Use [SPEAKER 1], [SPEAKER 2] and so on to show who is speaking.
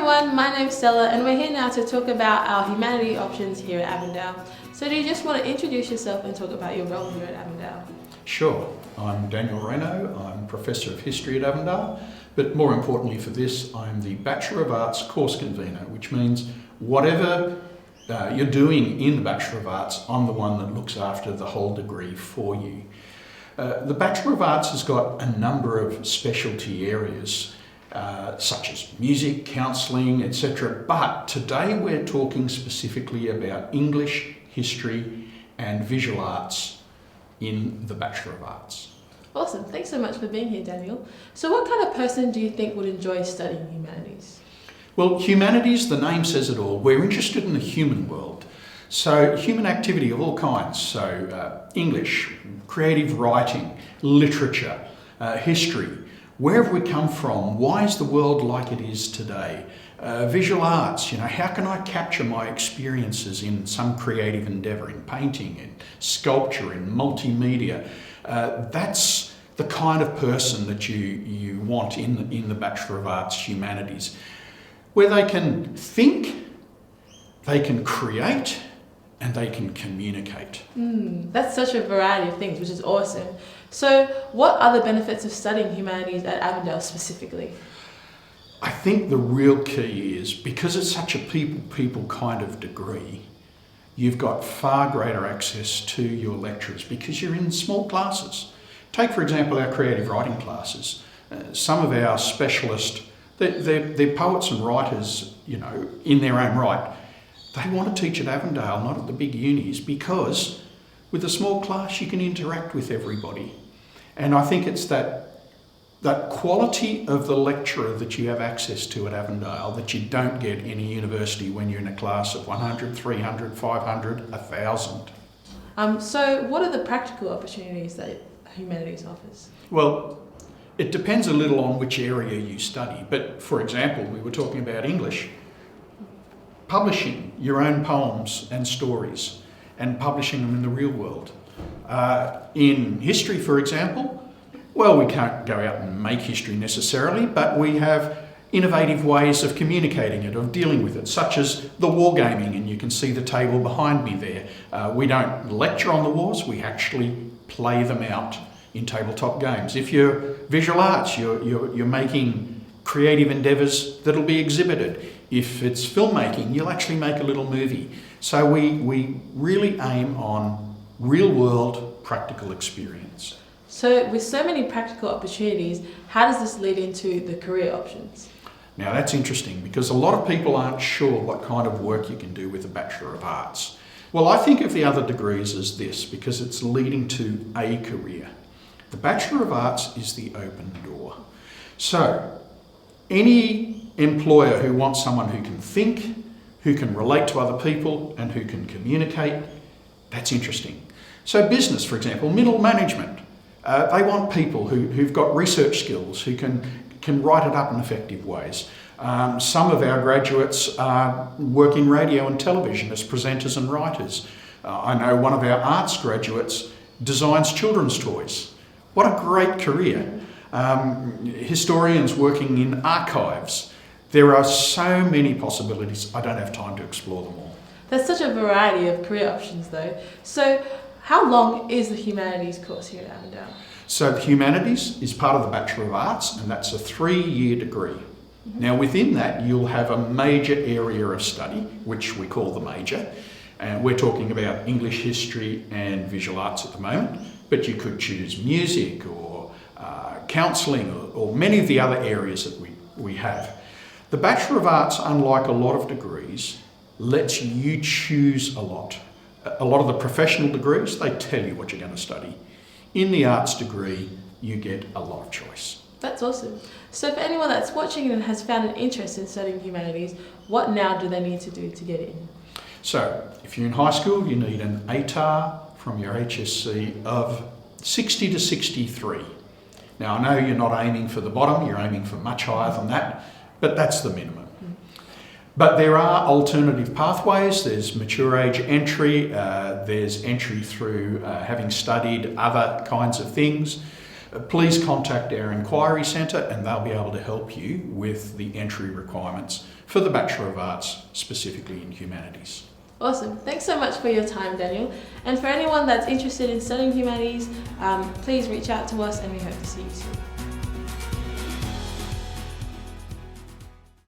[SPEAKER 1] everyone, my name's Stella and we're here now to talk about our humanity options here at Avondale. So do you just want to introduce yourself and talk about your role here at Avondale?
[SPEAKER 2] Sure. I'm Daniel Reno. I'm Professor of History at Avondale, but more importantly for this, I'm the Bachelor of Arts course convener, which means whatever you're doing in the Bachelor of Arts, I'm the one that looks after the whole degree for you. The Bachelor of Arts has got a number of specialty areas, such as music, counselling, etc. But today we're talking specifically about English, history and visual arts in the Bachelor of Arts.
[SPEAKER 1] Awesome, thanks so much for being here, Daniel. So what kind of person do you think would enjoy studying humanities?
[SPEAKER 2] Well, humanities, the name says it all. We're interested in the human world. So human activity of all kinds, so English, creative writing, literature, history. Where have we come from? Why is the world like it is today? Visual arts, how can I capture my experiences in some creative endeavour, in painting, in sculpture, in multimedia? That's the kind of person that you want in the Bachelor of Arts Humanities, where they can think, they can create, and they can communicate.
[SPEAKER 1] That's such a variety of things, which is awesome. So what are the benefits of studying humanities at Avondale specifically?
[SPEAKER 2] I think the real key is, because it's such a people kind of degree, you've got far greater access to your lecturers because you're in small classes. Take, for example, our creative writing classes. Some of our specialists, they're poets and writers, in their own right. They want to teach at Avondale, not at the big unis, because with a small class you can interact with everybody. And I think it's that quality of the lecturer that you have access to at Avondale that you don't get in a university when you're in a class of 100, 300, 500, 1,000.
[SPEAKER 1] So what are the practical opportunities that humanities offers?
[SPEAKER 2] Well, it depends a little on which area you study. But for example, we were talking about English. Publishing your own poems and stories and publishing them in the real world. In history, for example, well, we can't go out and make history necessarily, but we have innovative ways of communicating it, of dealing with it, such as the wargaming, and you can see the table behind me there. We don't lecture on the wars, we actually play them out in tabletop games. If you're visual arts, you're making creative endeavours that'll be exhibited. If it's filmmaking, you'll actually make a little movie. So we really aim on real-world practical experience.
[SPEAKER 1] So with so many practical opportunities, how does this lead into the career options?
[SPEAKER 2] Now that's interesting because a lot of people aren't sure what kind of work you can do with a Bachelor of Arts. Well, I think of the other degrees as this because it's leading to a career. The Bachelor of Arts is the open door. So any employer who wants someone who can think, who can relate to other people and who can communicate, that's interesting. So business, for example, middle management, they want people who've got research skills, who can write it up in effective ways. Some of our graduates work in radio and television as presenters and writers. I know one of our arts graduates designs children's toys. What a great career. Historians working in archives. There are so many possibilities, I don't have time to explore them all.
[SPEAKER 1] There's such a variety of career options though. So how long is the Humanities course here at Avondale?
[SPEAKER 2] So the Humanities is part of the Bachelor of Arts and that's a 3-year degree. Now within that you'll have a major area of study, which we call the major. And we're talking about English, history and visual arts at the moment, but you could choose music or counselling or many of the other areas that we have. The Bachelor of Arts, unlike a lot of degrees, lets you choose a lot. A lot of the professional degrees, they tell you what you're going to study. In the arts degree, you get a lot of choice.
[SPEAKER 1] That's awesome. So for anyone that's watching and has found an interest in studying humanities, what now do they need to do to get in?
[SPEAKER 2] So if you're in high school, you need an ATAR from your HSC of 60 to 63. Now I know you're not aiming for the bottom, you're aiming for much higher than that, but that's the minimum. But there are alternative pathways. There's mature age entry, there's entry through having studied other kinds of things. please contact our Inquiry Centre and they'll be able to help you with the entry requirements for the Bachelor of Arts, specifically in Humanities.
[SPEAKER 1] Awesome. Thanks so much for your time, Daniel. And for anyone that's interested in studying humanities, please reach out to us and we hope to see you soon.